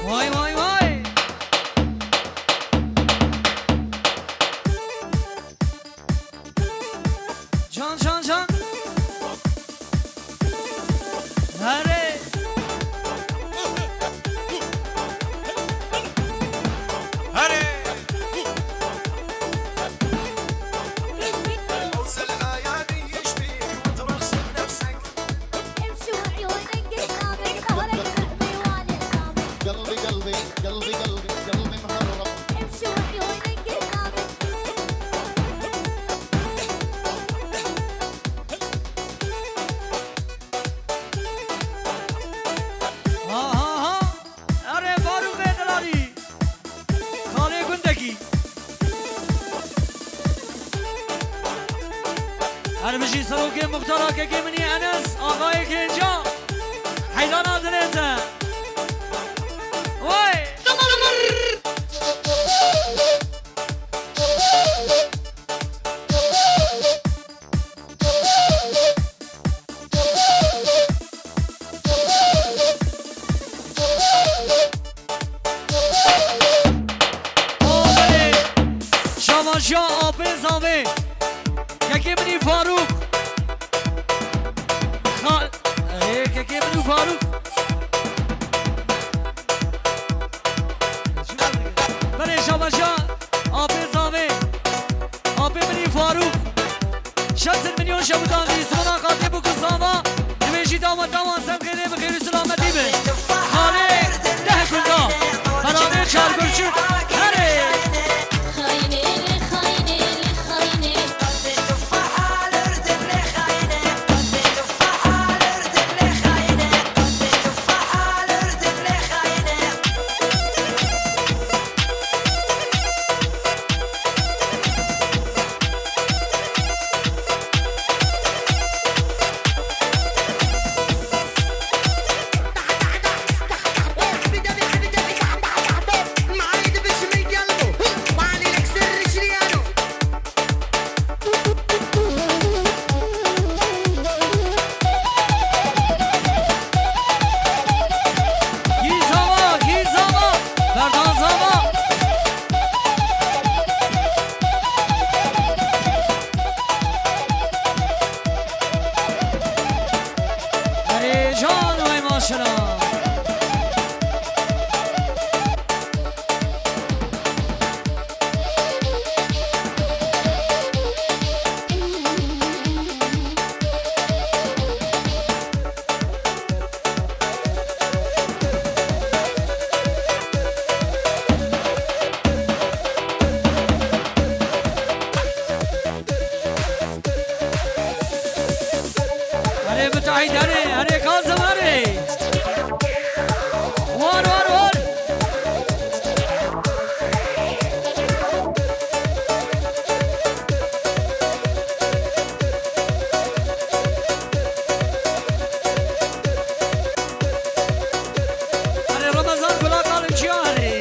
وای وای وای جان جان جان هره هره هرمشي سروكي مختارا كي مني أنس آقاي كينجا حيدان عدنيتا واي شاما شا آبي زامي كي مني فاروق كي مني فاروق بني شاباشا آبي زامي آبي مني فاروق 60 مليون شبودان سونا قاتل بكساما نمشي داما سم خيري بخير سلامتي به خالي ده كلها برامي چار گلچو هره هره کازم هره وار وار وار هره رمضان کلا کالم چی هره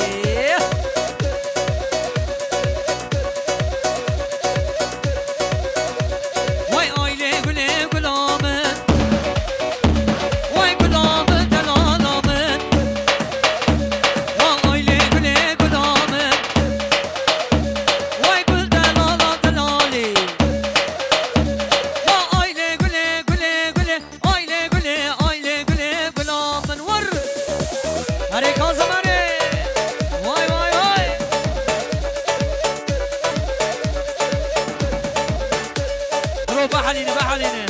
وای آیله گله گلامه بحليني بحليني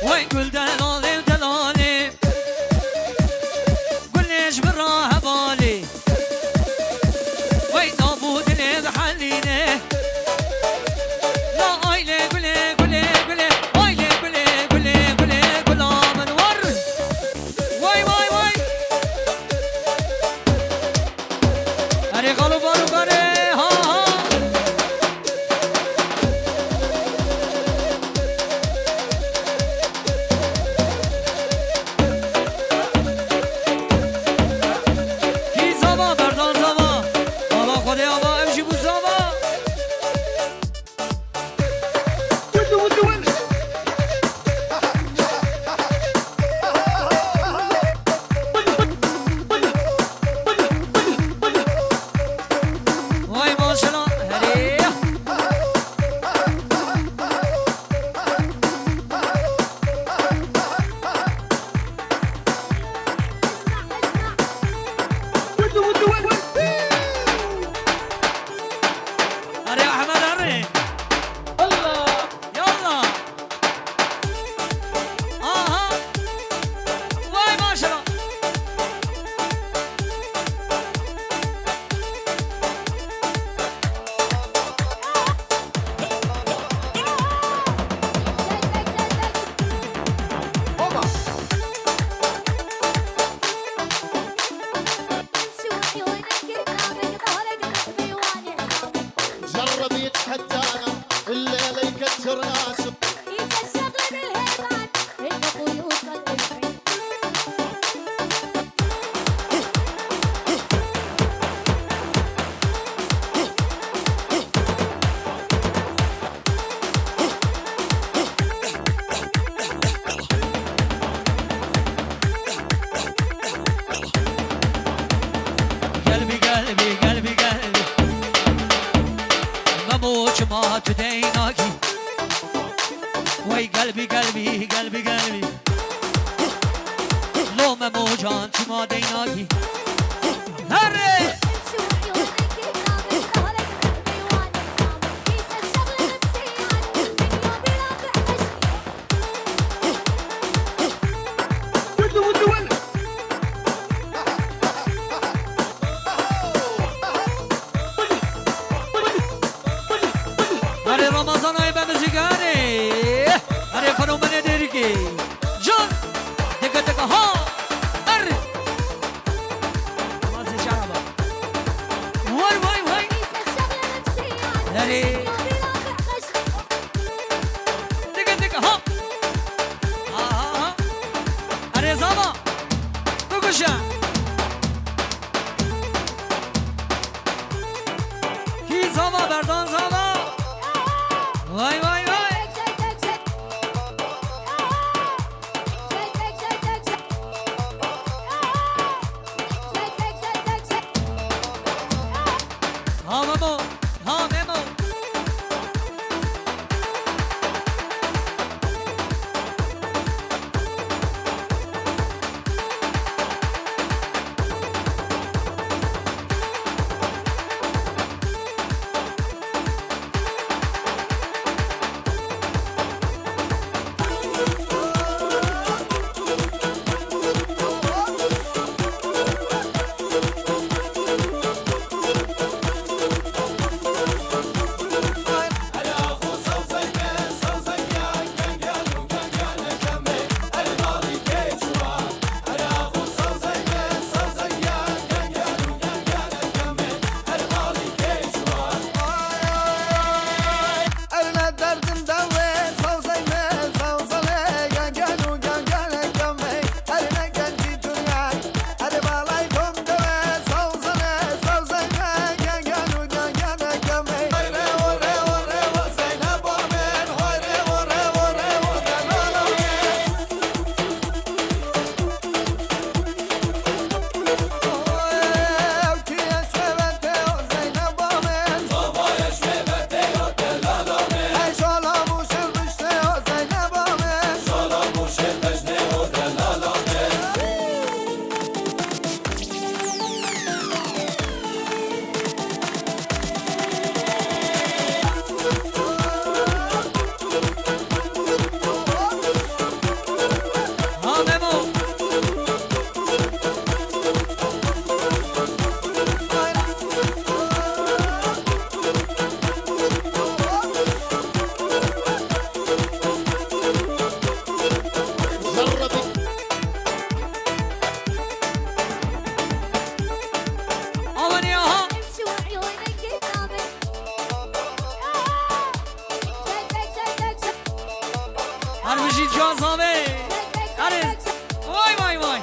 وين قول دلالي ودلالي قول ليش براها بالي وين نابود لي بحليني لا ايلي قولي قولي قولي ايلي قولي قولي قولي قولا من ور واي واي واي اري قالوا بارو قاري ها ها کی زبا بردان زبا آبا خودی آبا امشی بود زبا براسه قيس الشغل بالهيبان البابو يوصل اسمي قلبي قلبي قلبي قلبي مموت ما تديناكي وي قلبي قلبي قلبي قلبي لو مموت انت ما ديناكي هري امشي وعيونك كامل ظهرك قلبي وانا سامر قيس الشغل نفسيان من يومي رافع مشي هري رمضان هاي بمزيكاني هري فنومن ديركي جون دقة دقة ها هري ما زي شعبة واي واي واي قيس الشغل نفسيان هري يومي رافع مشي دقة دقة ها ها ها ها هري زاما بقشة كي زاما بردان زاما واي واي واي ها مامو ها ميمو أنا دردم دوي صوصي من صوصلي قنقلو قنقلي كمي أنا قنقي دنياي أنا بالايكم دوي صوصلي صوصي من قنقلو قنقلي كمي هيري وري وري وزينب ومن هيري وري وري ودلالو وكي يشبتي وزينب ومن هاي شالاموش البشتي وزينب ومن ها ميمو أواني ها امشي وعيونك كامل هرمشي جازامي هري واي واي واي